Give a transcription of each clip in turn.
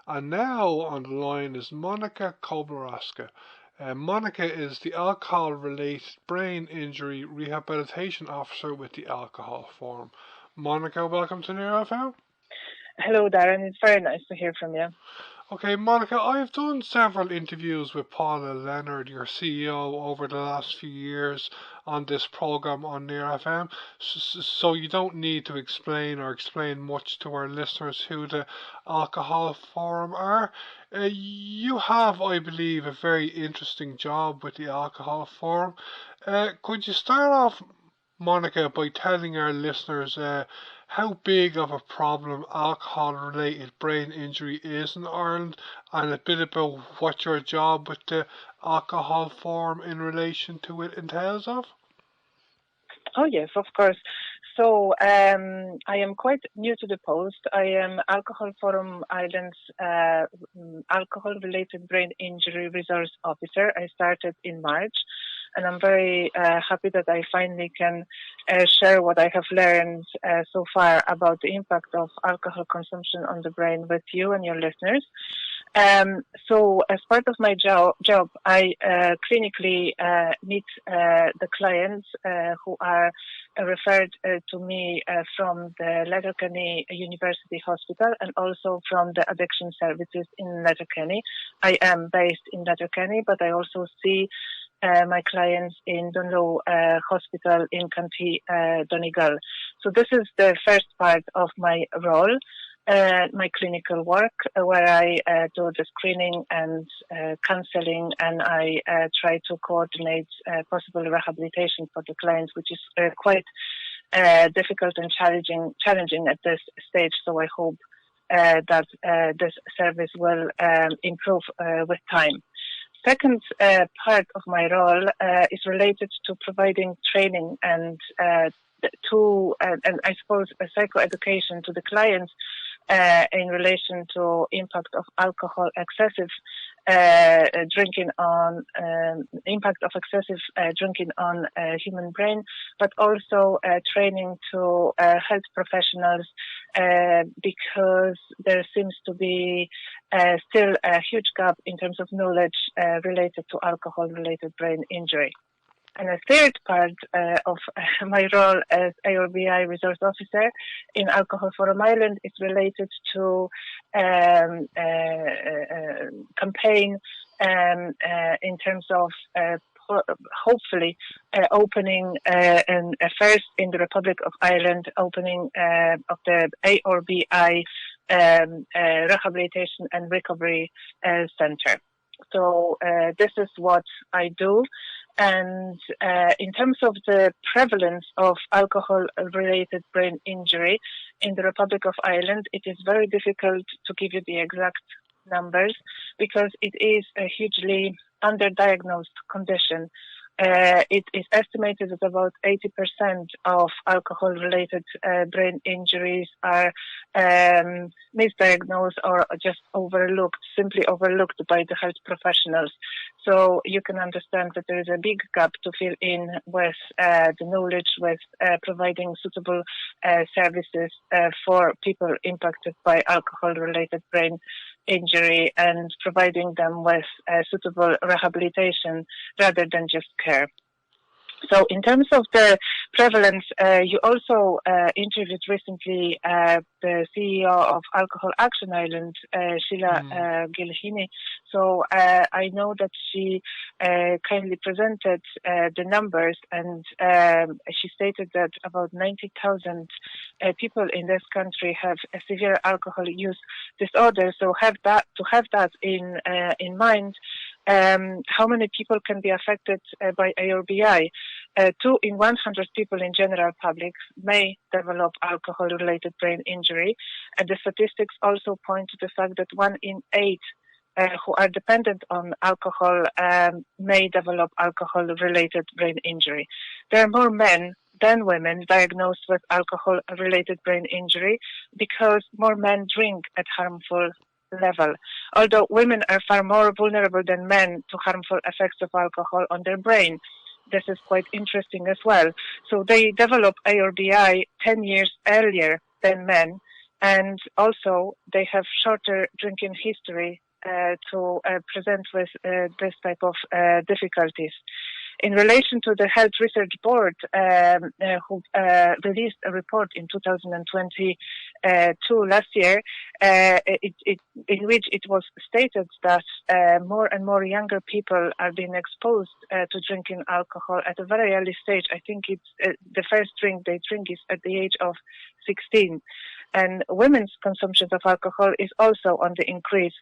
And now on the line is Monika Kobylarska. Monika is the Alcohol Related Brain Injury Rehabilitation Officer with the Alcohol Forum. Monika, welcome to Near FM. Hello, Darren. It's very nice to hear from you. Okay, Monika, I've done several interviews with Paula Leonard, your CEO, over the last few years on this program on Near FM, so you don't need to explain much to our listeners who the Alcohol Forum are. You have, I believe, a very interesting job with the Alcohol Forum. Could you start off, Monika, by telling our listeners how big of a problem alcohol-related brain injury is in Ireland, and a bit about what your job with the Alcohol Forum in relation to it entails of? Oh, yes, of course. So I am quite new to the post. I am Alcohol Forum Ireland's alcohol-related brain injury resource officer. I started in March, and I'm very happy that I finally can share what I have learned so far about the impact of alcohol consumption on the brain with you and your listeners. So as part of my job, I clinically meet the clients who are referred to me from the Letterkenny University Hospital and also from the addiction services in Letterkenny. I am based in Letterkenny, but I also see my clients in Dunlow Hospital in County Donegal. So this is the first part of my role. My clinical work, where I do the screening and counseling, and I try to coordinate possible rehabilitation for the clients, which is quite difficult and challenging at this stage. So I hope that this service will improve with time. Second part of my role is related to providing training and I suppose psychoeducation to the clients in relation to impact of alcohol excessive drinking on human brain, but also training to health professionals because there seems to be still a huge gap in terms of knowledge related to alcohol-related brain injury. And a third part of my role as ARBI resource officer in Alcohol Forum Ireland is related to campaign in terms of hopefully opening and first in the Republic of Ireland opening of the ARBI Rehabilitation and Recovery Centre. So this is what I do. And in terms of the prevalence of alcohol-related brain injury in the Republic of Ireland, it is very difficult to give you the exact numbers because it is a hugely underdiagnosed condition. It is estimated that about 80% of alcohol-related brain injuries are misdiagnosed or just simply overlooked by the health professionals. So you can understand that there is a big gap to fill in with the knowledge, with providing suitable services for people impacted by alcohol-related brain injury and providing them with suitable rehabilitation rather than just care. So in terms of the prevalence, you also interviewed recently the CEO of Alcohol Action Ireland, Sheila Gilhini. So I know that she kindly presented the numbers, and she stated that about 90,000 people in this country have a severe alcohol use disorder. So to have that in mind. How many people can be affected by ARBI? 2 in 100 people in general public may develop alcohol-related brain injury. And the statistics also point to the fact that 1 in 8 who are dependent on alcohol may develop alcohol-related brain injury. There are more men than women diagnosed with alcohol-related brain injury because more men drink at harmful level. Although women are far more vulnerable than men to harmful effects of alcohol on their brain. This is quite interesting as well. So they develop ARBI 10 years earlier than men, and also they have shorter drinking history to present with this type of difficulties. In relation to the Health Research Board, who released a report in 2022 last year, in which it was stated that more and more younger people are being exposed to drinking alcohol at a very early stage. I think it's the first drink they drink is at the age of 16. And women's consumption of alcohol is also on the increase.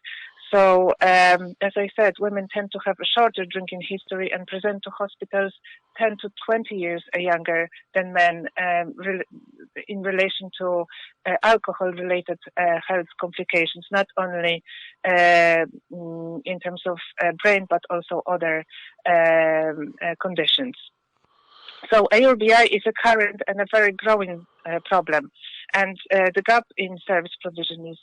So, as I said, women tend to have a shorter drinking history and present to hospitals 10 to 20 years younger than men in relation to alcohol-related health complications, not only in terms of brain, but also other conditions. So ARBI is a current and a very growing problem, and the gap in service provision is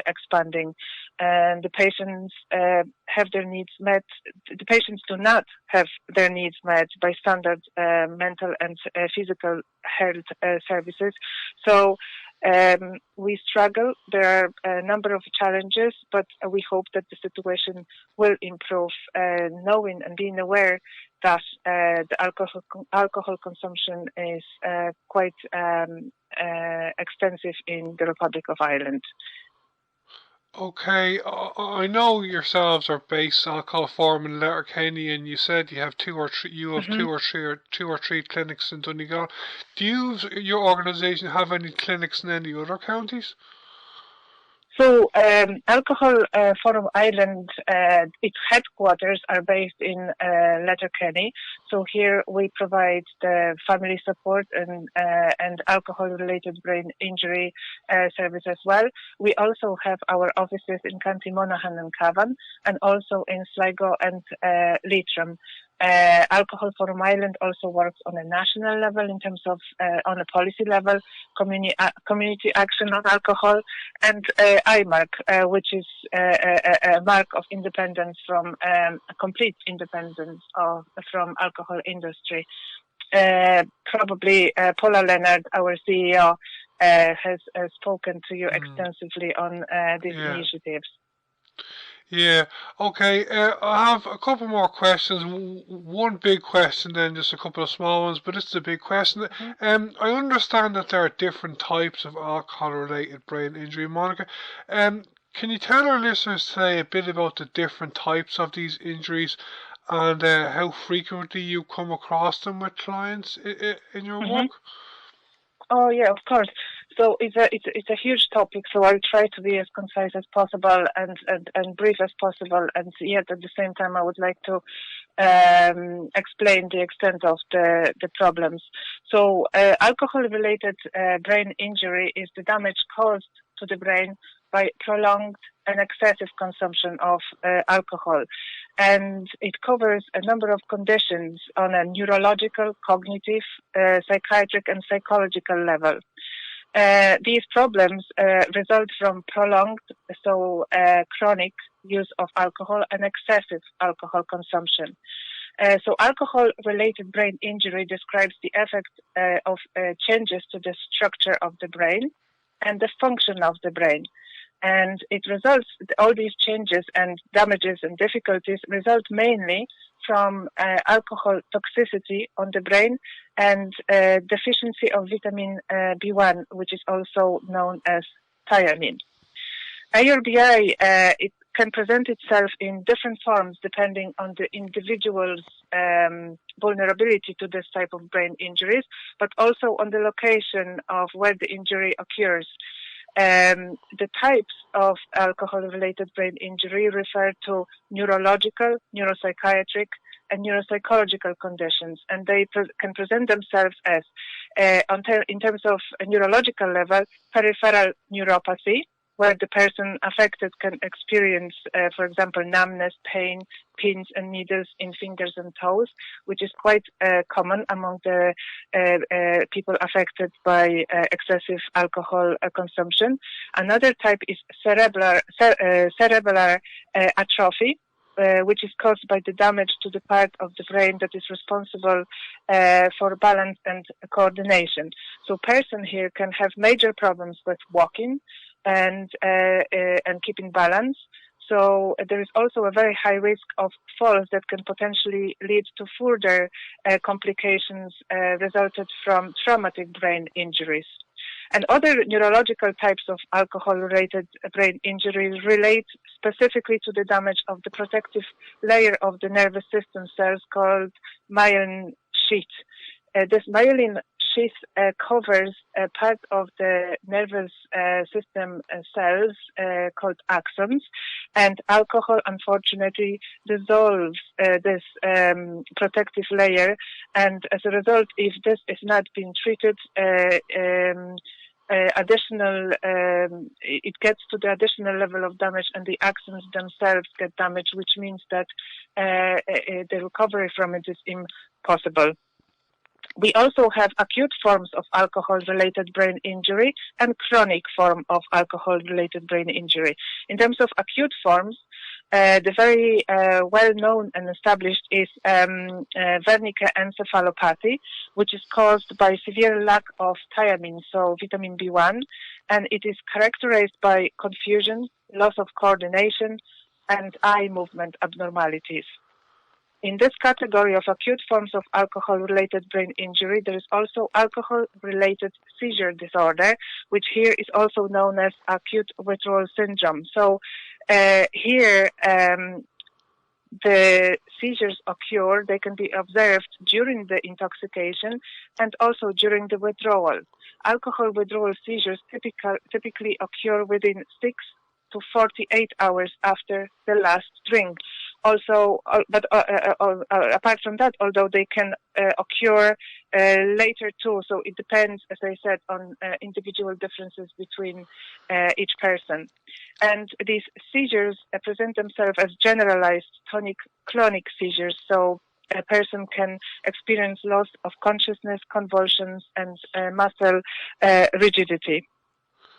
expanding, and the patients have their needs met. The patients do not have their needs met by standard mental and physical health services. So we struggle. There are a number of challenges, but we hope that the situation will improve, knowing and being aware that the alcohol consumption is quite extensive in the Republic of Ireland. Okay, I know yourselves are based Alcohol Forum in Letterkenny, and you said you have two or three clinics in Donegal. Do your organisation have any clinics in any other counties? So, Alcohol Forum Ireland, its headquarters are based in Letterkenny. So here we provide the family support and alcohol-related brain injury service as well. We also have our offices in County Monaghan and Cavan, and also in Sligo and Leitrim. Alcohol Forum Ireland also works on a national level in terms of on a policy level, community action on alcohol, and IMARC, which is a mark of independence from complete independence from alcohol industry. Probably Paula Leonard, our CEO, has spoken to you extensively on these initiatives. Yeah, okay. I have a couple more questions. One big question, then just a couple of small ones, but this is a big question. I understand that there are different types of alcohol-related brain injury, Monika. Can you tell our listeners today a bit about the different types of these injuries and how frequently you come across them with clients in your work? Oh yeah, of course. So it's a huge topic. So I'll try to be as concise as possible and brief as possible. And yet at the same time, I would like to explain the extent of the problems. So alcohol-related brain injury is the damage caused to the brain by prolonged and excessive consumption of alcohol. And it covers a number of conditions on a neurological, cognitive, psychiatric and psychological level. These problems result from prolonged, chronic use of alcohol and excessive alcohol consumption. So alcohol-related brain injury describes the effect of changes to the structure of the brain and the function of the brain. And it results, all these changes and damages and difficulties result mainly from alcohol toxicity on the brain and deficiency of vitamin B1, which is also known as thiamine. ARBI, it can present itself in different forms depending on the individual's vulnerability to this type of brain injuries, but also on the location of where the injury occurs. The types of alcohol-related brain injury refer to neurological, neuropsychiatric, and neuropsychological conditions, and they can present themselves as, in terms of a neurological level, peripheral neuropathy, where the person affected can experience, for example, numbness, pain, pins and needles in fingers and toes, which is quite common among the people affected by excessive alcohol consumption. Another type is cerebellar atrophy, which is caused by the damage to the part of the brain that is responsible for balance and coordination. So person here can have major problems with walking, and keeping balance. So there is also a very high risk of falls that can potentially lead to further complications resulted from traumatic brain injuries. And other neurological types of alcohol-related brain injuries relate specifically to the damage of the protective layer of the nervous system cells called myelin sheath. This myelin sheath covers a part of the nervous system cells called axons, and alcohol unfortunately dissolves this protective layer, and as a result, if this is not being treated, it gets to the additional level of damage, and the axons themselves get damaged, which means that the recovery from it is impossible. We also have acute forms of alcohol-related brain injury and chronic form of alcohol-related brain injury. In terms of acute forms, the very well-known and established is Wernicke encephalopathy, which is caused by severe lack of thiamine, so vitamin B1, and it is characterized by confusion, loss of coordination, and eye movement abnormalities. In this category of acute forms of alcohol-related brain injury, there is also alcohol-related seizure disorder, which here is also known as acute withdrawal syndrome. So here, the seizures occur, they can be observed during the intoxication and also during the withdrawal. Alcohol withdrawal seizures typically occur within 6 to 48 hours after the last drink. Also, apart from that, although they can occur later too, so it depends, as I said, on individual differences between each person. And these seizures present themselves as generalized tonic-clonic seizures, so a person can experience loss of consciousness, convulsions, and muscle rigidity.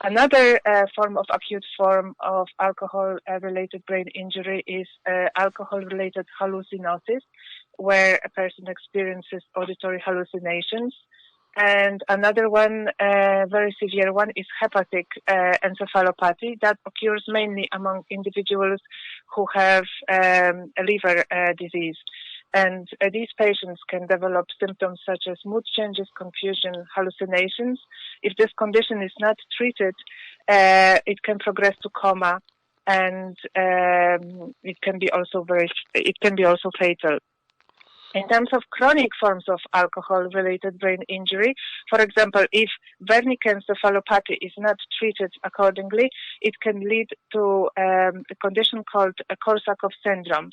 Another form of acute form of alcohol-related brain injury is alcohol-related hallucinosis, where a person experiences auditory hallucinations. And another one, very severe one, is hepatic encephalopathy that occurs mainly among individuals who have a liver disease. And these patients can develop symptoms such as mood changes, confusion, hallucinations. If this condition is not treated, it can progress to coma, and it can be also fatal. In terms of chronic forms of alcohol-related brain injury, for example, if Wernicke encephalopathy is not treated accordingly, it can lead to a condition called Korsakoff syndrome.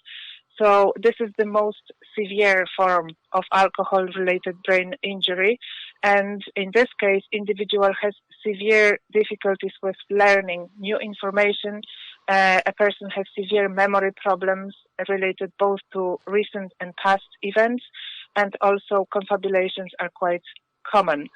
So this is the most severe form of alcohol-related brain injury. And in this case, individual has severe difficulties with learning new information. A person has severe memory problems related both to recent and past events, and also confabulations are quite common.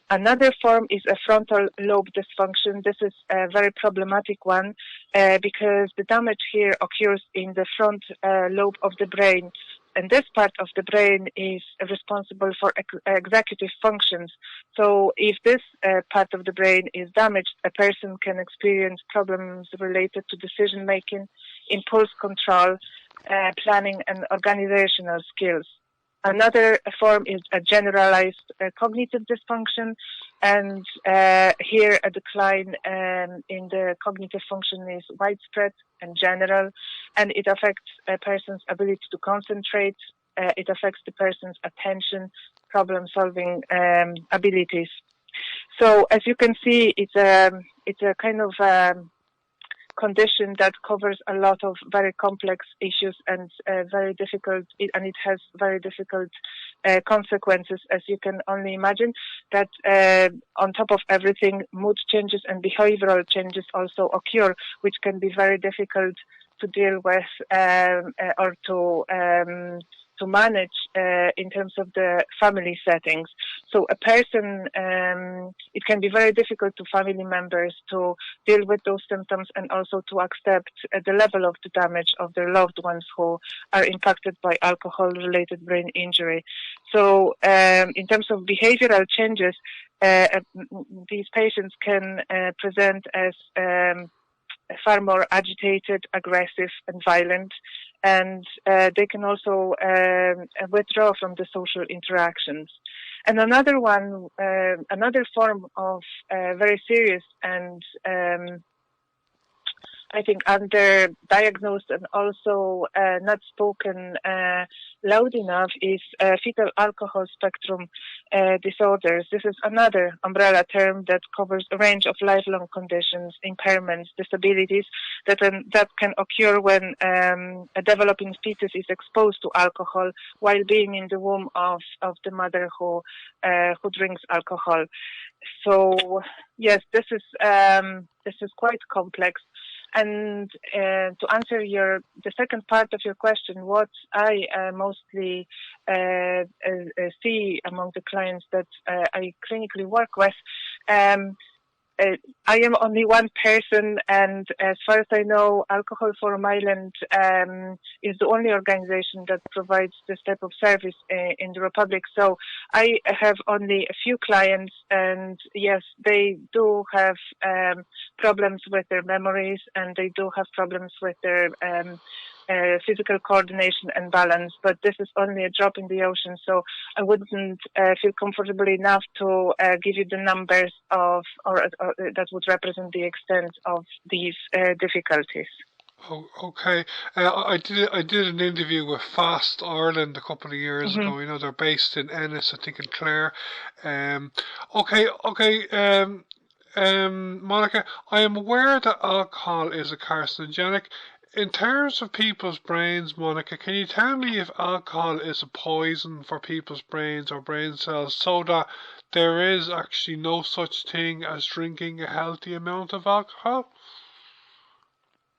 Another form is a frontal lobe dysfunction. This is a very problematic one because the damage here occurs in the front lobe of the brain. And this part of the brain is responsible for executive functions. So if this part of the brain is damaged, a person can experience problems related to decision-making, impulse control, planning, and organizational skills. Another form is a generalized cognitive dysfunction, and here a decline in the cognitive function is widespread and general, and it affects a person's ability to concentrate, it affects the person's attention, problem-solving abilities. So as you can see, it's a kind of condition that covers a lot of very complex issues and very difficult, and it has very difficult consequences, as you can only imagine. That on top of everything, mood changes and behavioral changes also occur, which can be very difficult to deal with or to manage in terms of the family settings. So a person, it can be very difficult to family members to deal with those symptoms and also to accept the level of the damage of their loved ones who are impacted by alcohol-related brain injury. So in terms of behavioral changes, these patients can present as far more agitated, aggressive, and violent, and they can also withdraw from the social interactions. And another one, another form of very serious and I think underdiagnosed and also not spoken loud enough is fetal alcohol spectrum disorders. This is another umbrella term that covers a range of lifelong conditions, impairments, disabilities that can occur when a developing fetus is exposed to alcohol while being in the womb of the mother who drinks alcohol. So yes, this is quite complex. And to answer the second part of your question, what I mostly see among the clients that I clinically work with, I am only one person, and as far as I know, Alcohol for Ireland is the only organization that provides this type of service in the Republic. So I have only a few clients, and yes, they do have problems with their memories, and they do have problems with their physical coordination and balance, but this is only a drop in the ocean, so I wouldn't feel comfortable enough to give you the numbers or that would represent the extent of these difficulties. Oh, okay. I did an interview with Fast Ireland a couple of years ago. You know, they're based in Ennis, I think in Clare. Okay. Monika, I am aware that alcohol is a carcinogenic. In terms of people's brains, Monika, can you tell me if alcohol is a poison for people's brains or brain cells, so that there is actually no such thing as drinking a healthy amount of alcohol?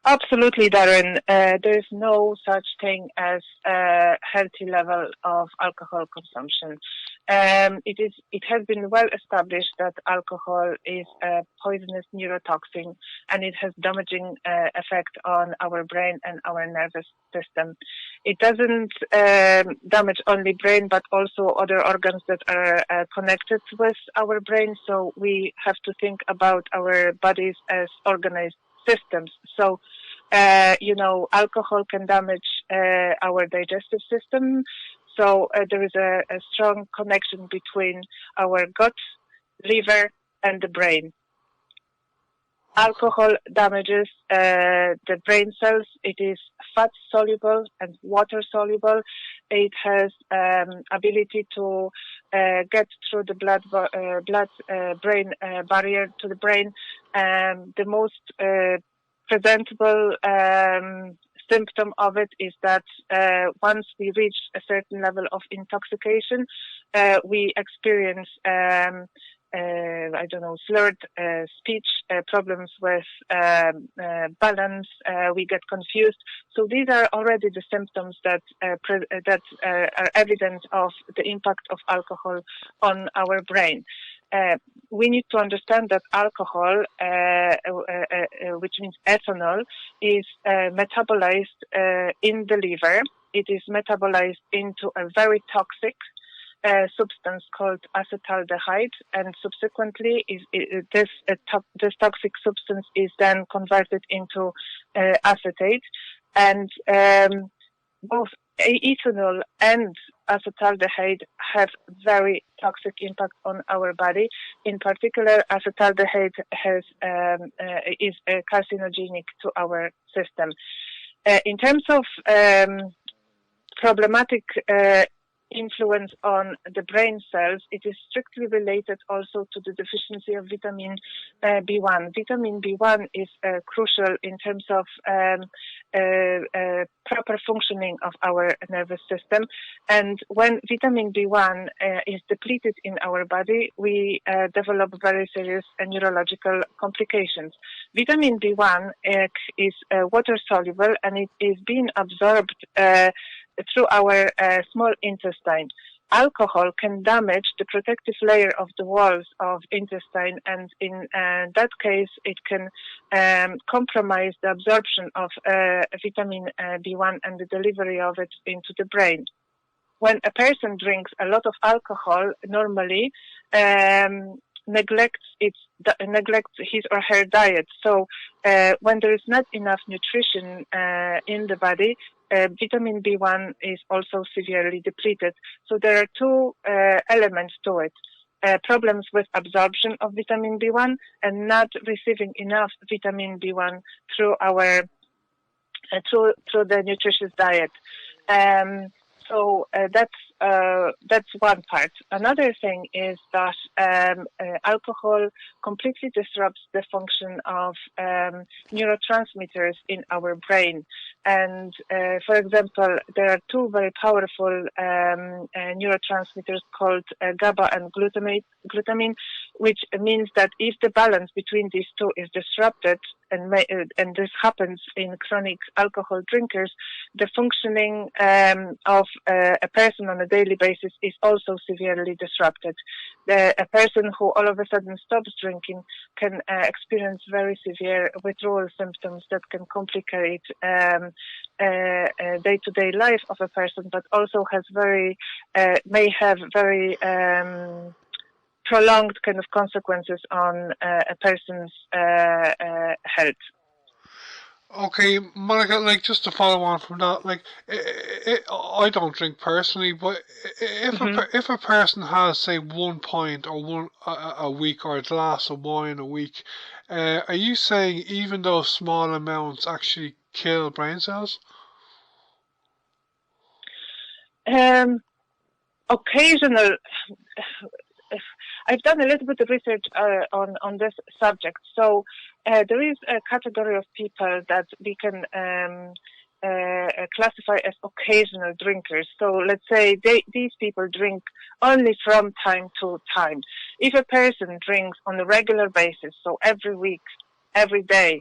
Absolutely, Darren. There is no such thing as a healthy level of alcohol consumption. It has been well established that alcohol is a poisonous neurotoxin, and it has damaging effect on our brain and our nervous system. It doesn't damage only brain, but also other organs that are connected with our brain. So we have to think about our bodies as organized systems. So, alcohol can damage our digestive system. So there is a strong connection between our gut, liver, and the brain. Alcohol damages the brain cells. It is fat soluble and water soluble. It has ability to get through the blood-brain barrier to the brain. The most presentable symptom of it is that once we reach a certain level of intoxication, we experience slurred speech, problems with balance, we get confused. So these are already the symptoms that are evidence of the impact of alcohol on our brain. We need to understand that alcohol, which means ethanol, is metabolized in the liver. It is metabolized into a very toxic substance called acetaldehyde, and subsequently this toxic substance is then converted into acetate, and both ethanol and acetaldehyde have very toxic impact on our body. In particular, acetaldehyde is carcinogenic to our system. In terms of problematic influence on the brain cells, it is strictly related also to the deficiency of vitamin B1. Vitamin B1 is crucial in terms of proper functioning of our nervous system. And when vitamin B1 is depleted in our body, we develop very serious neurological complications. Vitamin B1 is water soluble, and it is being absorbed through our small intestine. Alcohol can damage the protective layer of the walls of intestine, and in that case, it can compromise the absorption of vitamin B1 and the delivery of it into the brain. When a person drinks a lot of alcohol, normally neglects his or her diet. So when there is not enough nutrition in the body, vitamin B1 is also severely depleted. So there are two elements to it. Problems with absorption of vitamin B1 and not receiving enough vitamin B1 through our through the nutritious diet. So that's one part. Another thing is that alcohol completely disrupts the function of neurotransmitters in our brain. And for example, there are two very powerful neurotransmitters called GABA and glutamine, which means that if the balance between these two is disrupted, and this happens in chronic alcohol drinkers, the functioning of a person on a daily basis is also severely disrupted. A person who all of a sudden stops drinking can experience very severe withdrawal symptoms that can complicate day-to-day life of a person, but also has may have very prolonged kind of consequences on a person's health. Okay, Monica, like just to follow on from that, like I don't drink personally, but if a person has say 1 pint or one a week or a glass of wine a week, are you saying even those small amounts actually kill brain cells? Occasional. I've done a little bit of research on this subject. So there is a category of people that we can classify as occasional drinkers. So let's say these people drink only from time to time. If a person drinks on a regular basis, so every week, every day,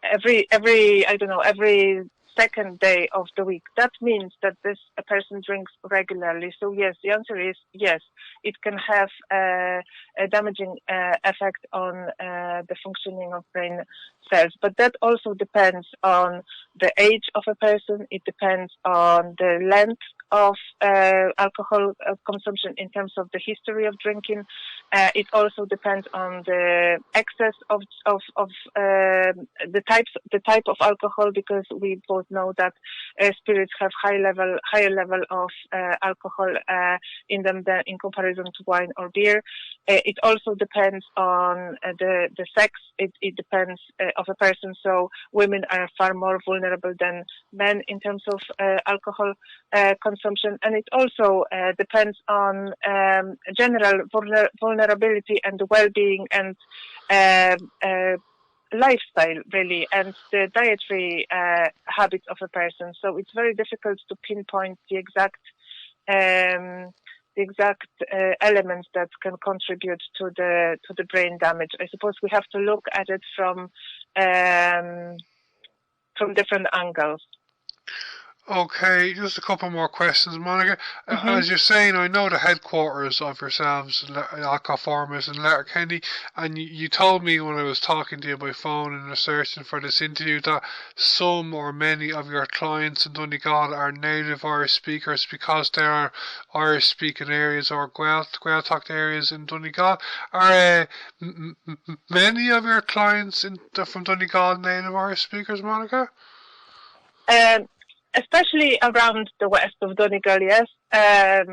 every second day of the week, that means that a person drinks regularly. So yes, the answer is yes. It can have a damaging effect on the functioning of brain cells, but that also depends on the age of a person. It depends on the length of alcohol consumption in terms of the history of drinking. It also depends on the excess of the type of alcohol, because we both know that spirits have higher level of alcohol in them than in comparison to wine or beer. It also depends on the sex. It depends of a person. So women are far more vulnerable than men in terms of alcohol consumption, and it also depends on general vulnerability and the well-being and lifestyle, really, and the dietary habits of a person. So it's very difficult to pinpoint the exact elements that can contribute to the brain damage. I suppose we have to look at it from different angles. Okay, just a couple more questions, Monica. As you're saying, I know the headquarters of yourselves, Alcohol Pharmacy in Letterkenny, and you told me when I was talking to you by phone and researching for this interview that some or many of your clients in Donegal are native Irish speakers because there are Irish-speaking areas or Gaeltacht areas in Donegal. Are many of your clients from Donegal native Irish speakers, Monica? Especially around the west of Donegal, yes. I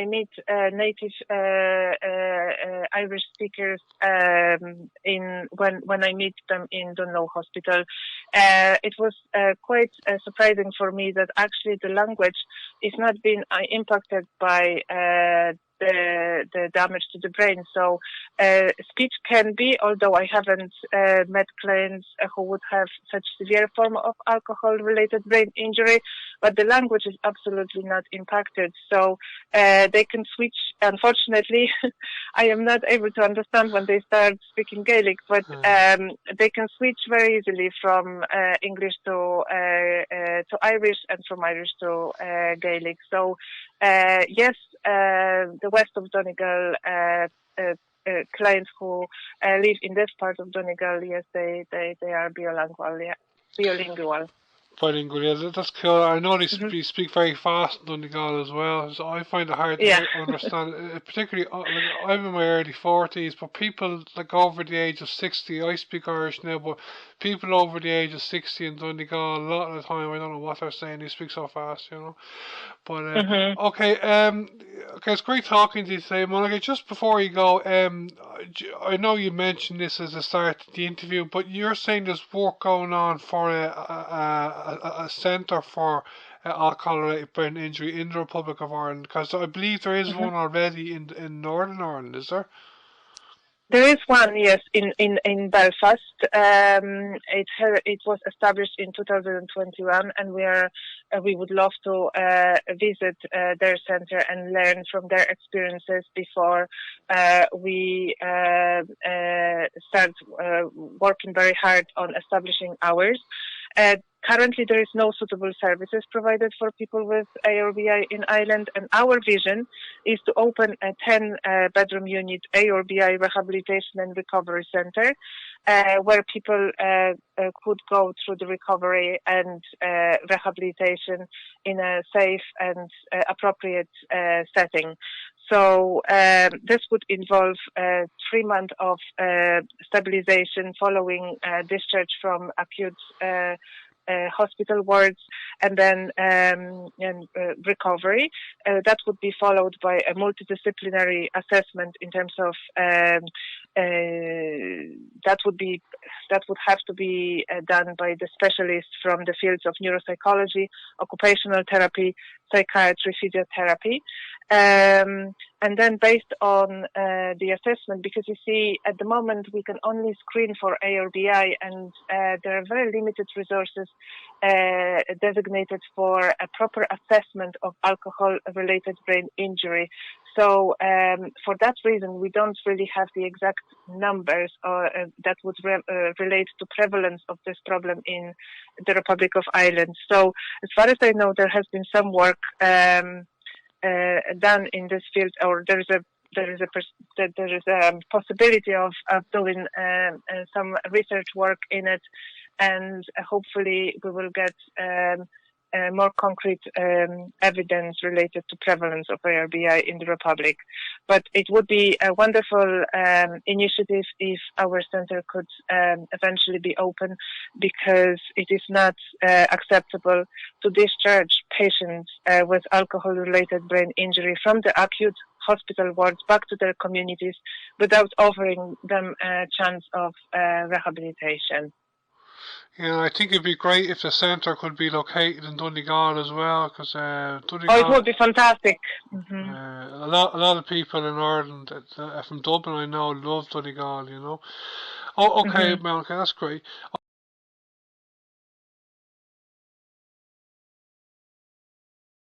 meet native Irish speakers when I meet them in Dunlow Hospital. It was quite surprising for me that actually the language is not being impacted by the damage to the brain. So speech can be, although I haven't met clients who would have such severe form of alcohol-related brain injury, but the language is absolutely not impacted. So they can switch. Unfortunately, I am not able to understand when they start speaking Gaelic, but they can switch very easily from English to Irish and from Irish to Gaelic. So yes, the west of Donegal clients who live in this part of Donegal, yes, they are bilingual. Yeah, bilingual. Bilingual, yeah, that's cool. I know they Hmm. speak very fast in Donegal as well, so I find it hard to Yeah. understand. Particularly, like I'm in my early 40s, but people like over the age of 60, I speak Irish now, but people over the age of 60 in Donegal, a lot of the time, I don't know what they're saying. They speak so fast, you know. But Hmm. okay, okay, it's great talking to you today, Monica. Just before you go, I know you mentioned this as a start of the interview, but you're saying there's work going on for a centre for alcohol-related brain injury in the Republic of Ireland, because I believe there is Hmm. one already in Northern Ireland, is there? There is one, yes, in Belfast. It was established in 2021, and we would love to visit their center and learn from their experiences before we start working very hard on establishing ours. Uh, Currently, there is no suitable services provided for people with ARBI in Ireland, and our vision is to open a 10-bedroom unit ARBI Rehabilitation and Recovery Centre, where people could go through the recovery and rehabilitation in a safe and appropriate setting. So this would involve 3 months of stabilization following discharge from acute hospital wards, and then recovery. That would be followed by a multidisciplinary assessment in terms of that would have to be done by the specialists from the fields of neuropsychology, occupational therapy, psychiatry, physiotherapy. And then based on the assessment, because you see, at the moment we can only screen for ARBI, and there are very limited resources designated for a proper assessment of alcohol-related brain injury. So for that reason, we don't really have the exact numbers that would relate to prevalence of this problem in the Republic of Ireland. So as far as I know, there has been some work done in this field, or there is a possibility of doing some research work in it, and hopefully we will get more concrete evidence related to prevalence of ARBI in the Republic. But it would be a wonderful initiative if our center could eventually be open, because it is not acceptable to discharge patients with alcohol-related brain injury from the acute hospital wards back to their communities without offering them a chance of rehabilitation. Yeah, I think it'd be great if the centre could be located in Donegal as well, because Oh, it Donegal. would be fantastic. Hmm. A lot of people in Ireland from Dublin I know love Donegal, you know. Oh, okay, Hmm. Monica, that's great.